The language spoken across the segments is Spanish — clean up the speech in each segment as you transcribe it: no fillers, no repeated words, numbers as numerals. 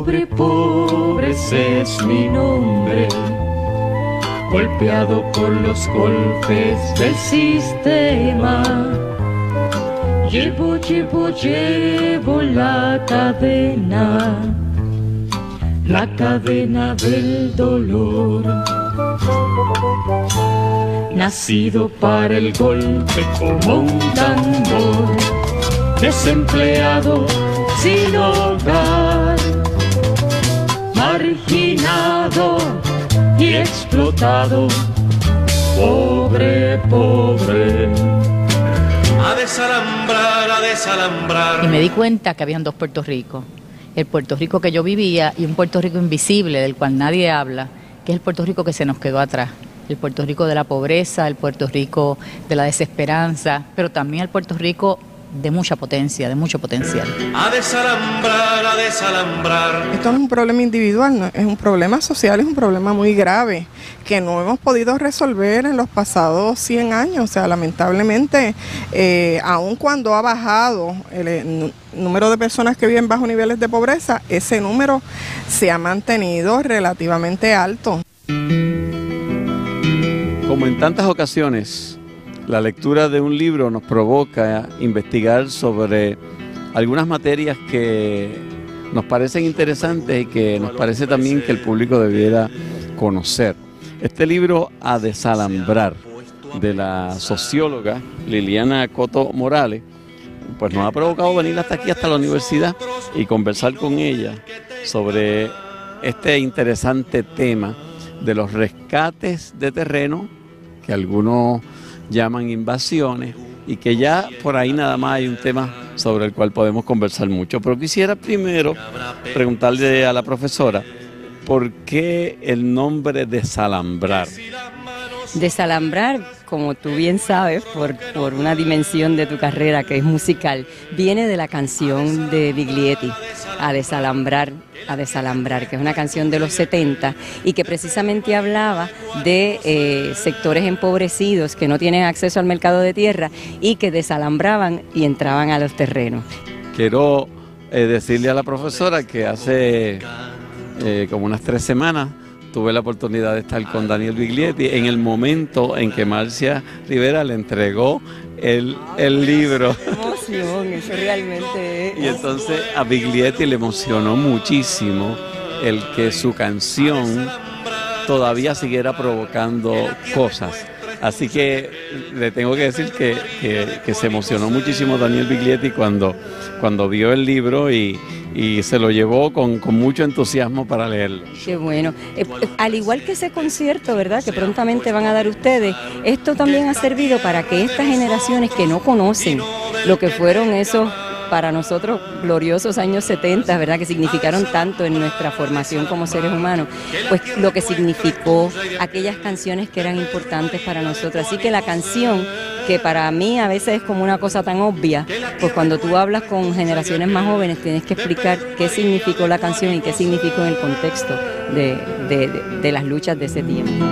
pobre, pobre, ese es mi nombre, golpeado por los golpes del sistema. Llevo, llevo, llevo la cadena del dolor. Nacido para el golpe como un tambor, desempleado, sin hogar, marginado y explotado, pobre, pobre. A desalambrar, a desalambrar. Y me di cuenta que habían dos Puerto Ricos. El Puerto Rico que yo vivía y un Puerto Rico invisible del cual nadie habla, que es el Puerto Rico que se nos quedó atrás. El Puerto Rico de la pobreza, el Puerto Rico de la desesperanza, pero también el Puerto Rico de mucha potencia, de mucho potencial. A desalambrar, a desalambrar. Esto no es un problema individual, no, es un problema social, es un problema muy grave que no hemos podido resolver en los pasados 100 años. O sea, lamentablemente, aun cuando ha bajado el número de personas que viven bajo niveles de pobreza, ese número se ha mantenido relativamente alto. Como en tantas ocasiones, la lectura de un libro nos provoca investigar sobre algunas materias que nos parecen interesantes y que nos parece también que el público debiera conocer. Este libro, A desalambrar, de la socióloga Liliana Coto Morales, pues nos ha provocado venir hasta aquí, hasta la universidad, y conversar con ella sobre este interesante tema de los rescates de terreno, que algunos llaman invasiones, y que ya por ahí nada más hay un tema sobre el cual podemos conversar mucho. Pero quisiera primero preguntarle a la profesora, ¿por qué el nombre Desalambrar? Desalambrar, como tú bien sabes, por una dimensión de tu carrera que es musical, viene de la canción de Biglietti, A desalambrar, que es una canción de los 70 y que precisamente hablaba de sectores empobrecidos que no tienen acceso al mercado de tierra y que desalambraban y entraban a los terrenos. Quiero decirle a la profesora que hace como unas 3 semanas tuve la oportunidad de estar con Daniel Biglietti en el momento en que Marcia Rivera le entregó el libro. ¡Qué emoción! Eso realmente es. Y entonces a Biglietti le emocionó muchísimo el que su canción todavía siguiera provocando cosas. Así que le tengo que decir que se emocionó muchísimo Daniel Biglietti cuando vio el libro y se lo llevó con mucho entusiasmo para leerlo. Qué bueno. Al igual que ese concierto, ¿verdad?, que prontamente van a dar ustedes, esto también ha servido para que estas generaciones que no conocen lo que fueron esos, para nosotros, gloriosos años 70, ¿verdad?, que significaron tanto en nuestra formación como seres humanos, pues lo que significó aquellas canciones que eran importantes para nosotros. Así que la canción, que para mí a veces es como una cosa tan obvia, pues cuando tú hablas con generaciones más jóvenes tienes que explicar qué significó la canción y qué significó en el contexto de las luchas de ese tiempo.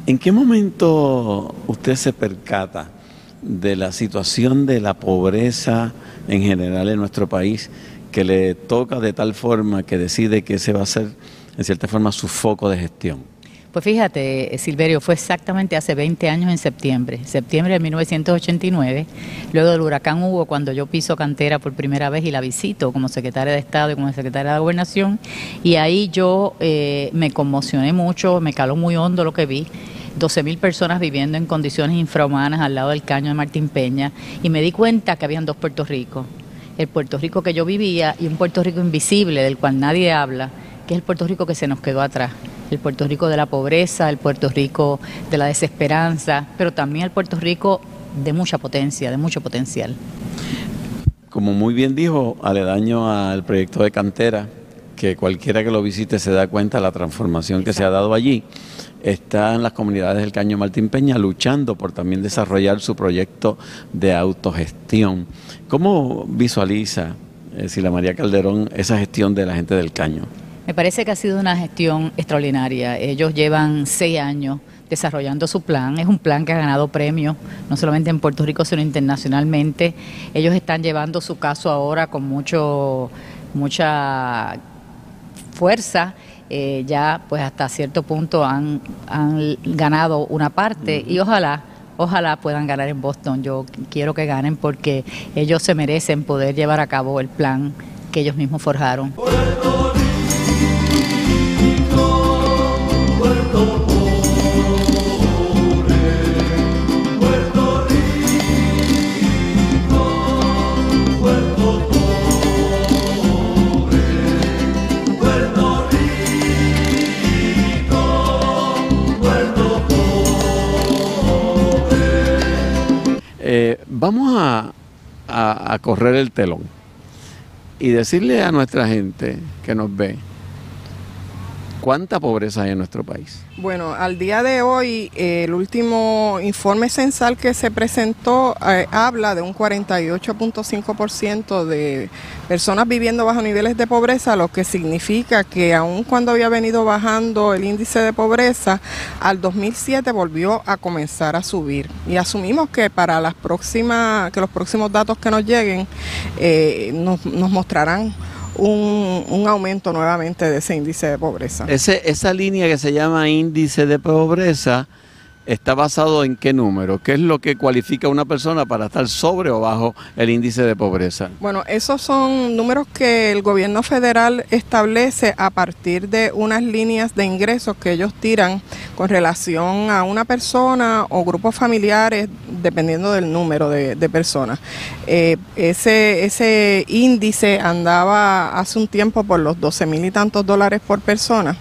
¿En qué momento usted se percata de la situación de la pobreza en general en nuestro país, que le toca de tal forma que decide que ese va a ser, en cierta forma, su foco de gestión? Pues fíjate, Silverio, fue exactamente hace 20 años en septiembre de 1989, luego del huracán Hugo, cuando yo piso Cantera por primera vez y la visito como secretaria de Estado y como secretaria de Gobernación, y ahí yo me conmocioné mucho, me caló muy hondo lo que vi. 12.000 personas viviendo en condiciones infrahumanas al lado del caño de Martín Peña, y me di cuenta que habían dos Puerto Ricos, el Puerto Rico que yo vivía y un Puerto Rico invisible del cual nadie habla, que es el Puerto Rico que se nos quedó atrás, el Puerto Rico de la pobreza, el Puerto Rico de la desesperanza, pero también el Puerto Rico de mucha potencia, de mucho potencial. Como muy bien dijo, aledaño al proyecto de Cantera, que cualquiera que lo visite se da cuenta de la transformación que se ha dado allí, están las comunidades del Caño Martín Peña luchando por también desarrollar su proyecto de autogestión. ¿Cómo visualiza Sila María Calderón esa gestión de la gente del Caño? Me parece que ha sido una gestión extraordinaria. Ellos llevan 6 años desarrollando su plan. Es un plan que ha ganado premios, no solamente en Puerto Rico, sino internacionalmente. Ellos están llevando su caso ahora con mucha fuerza. Ya pues hasta cierto punto han ganado una parte y ojalá puedan ganar en Boston. Yo quiero que ganen porque ellos se merecen poder llevar a cabo el plan que ellos mismos forjaron. Vamos a correr el telón y decirle a nuestra gente que nos ve cuánta pobreza hay en nuestro país. Bueno, al día de hoy, el último informe censal que se presentó habla de un 48.5% de personas viviendo bajo niveles de pobreza, lo que significa que aun cuando había venido bajando el índice de pobreza, al 2007 volvió a comenzar a subir. Y asumimos que para los próximos datos que nos lleguen nos mostrarán un aumento nuevamente de ese índice de pobreza. Esa línea que se llama índice de pobreza está basado en qué número, qué es lo que cualifica a una persona para estar sobre o bajo el índice de pobreza. Bueno, esos son números que el gobierno federal establece a partir de unas líneas de ingresos que ellos tiran con relación a una persona o grupos familiares, dependiendo del número de personas. Ese índice andaba hace un tiempo por los 12,000 y tantos dólares por persona.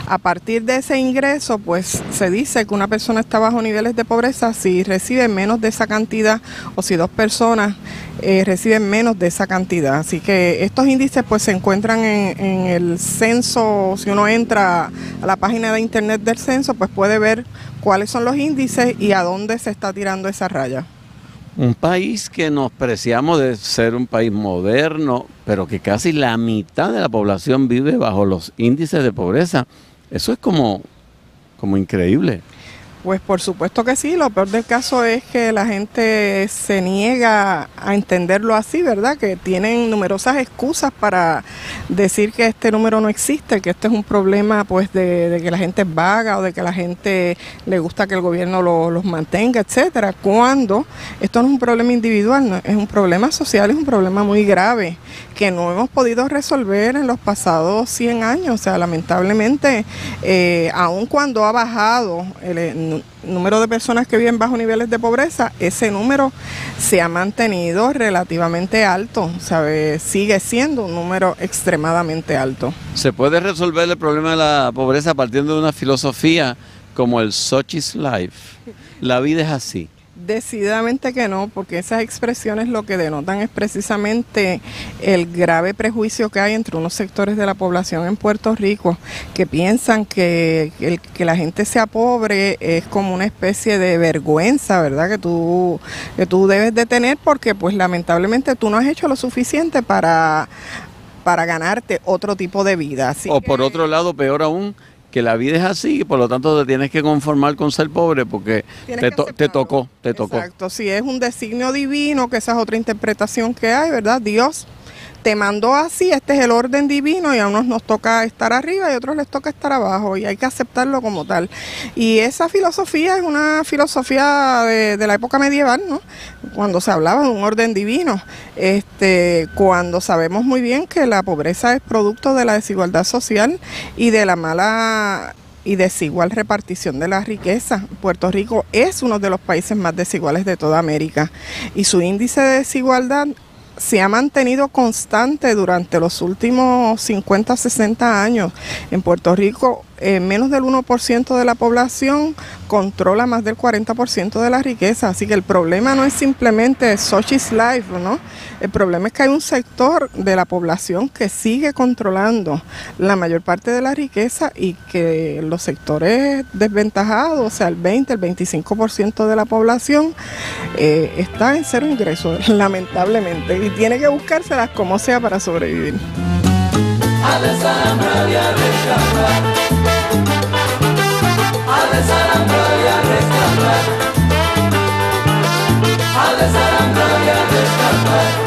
A partir de ese ingreso, pues se dice que una persona está bajo niveles de pobreza si recibe menos de esa cantidad o si 2 personas reciben menos de esa cantidad. Así que estos índices pues se encuentran en el censo. Si uno entra a la página de internet del censo, pues puede ver cuáles son los índices y a dónde se está tirando esa raya. Un país que nos preciamos de ser un país moderno, pero que casi la mitad de la población vive bajo los índices de pobreza. Eso es como increíble. Pues por supuesto que sí, lo peor del caso es que la gente se niega a entenderlo así, ¿verdad? Que tienen numerosas excusas para decir que este número no existe, que este es un problema pues de que la gente es vaga o de que la gente le gusta que el gobierno los mantenga, etcétera, cuando esto no es un problema individual, no, es un problema social, es un problema muy grave que no hemos podido resolver en los pasados 100 años. O sea, lamentablemente, aun cuando ha bajado el número de personas que viven bajo niveles de pobreza, ese número se ha mantenido relativamente alto, ¿sabe? Sigue siendo un número extremadamente alto. ¿Se puede resolver el problema de la pobreza partiendo de una filosofía como el such is life? La vida es así. Decididamente que no, porque esas expresiones lo que denotan es precisamente el grave prejuicio que hay entre unos sectores de la población en Puerto Rico que piensan que la gente sea pobre es como una especie de vergüenza, ¿verdad? Que tú debes de tener porque pues lamentablemente tú no has hecho lo suficiente para ganarte otro tipo de vida. Así o por otro lado, peor aún, que la vida es así y por lo tanto te tienes que conformar con ser pobre porque te tocó. Exacto, si es un designio divino, que esa es otra interpretación que hay, ¿verdad? Dios te mandó así, este es el orden divino y a unos nos toca estar arriba y a otros les toca estar abajo y hay que aceptarlo como tal. Y esa filosofía es una filosofía de la época medieval, ¿no? Cuando se hablaba de un orden divino, cuando sabemos muy bien que la pobreza es producto de la desigualdad social y de la mala y desigual repartición de la riqueza. Puerto Rico es uno de los países más desiguales de toda América y su índice de desigualdad se ha mantenido constante durante los últimos 50, 60 años. En Puerto Rico menos del 1% de la población controla más del 40% de la riqueza, así que el problema no es simplemente Xochitl's Life, ¿no? El problema es que hay un sector de la población que sigue controlando la mayor parte de la riqueza y que los sectores desventajados, o sea, el 20, el 25% de la población está en cero ingresos, lamentablemente, y tiene que buscárselas como sea para sobrevivir. A desalambrar y a rescatar, a desalambrar y a rescatar, a desalambrar y a rescatar.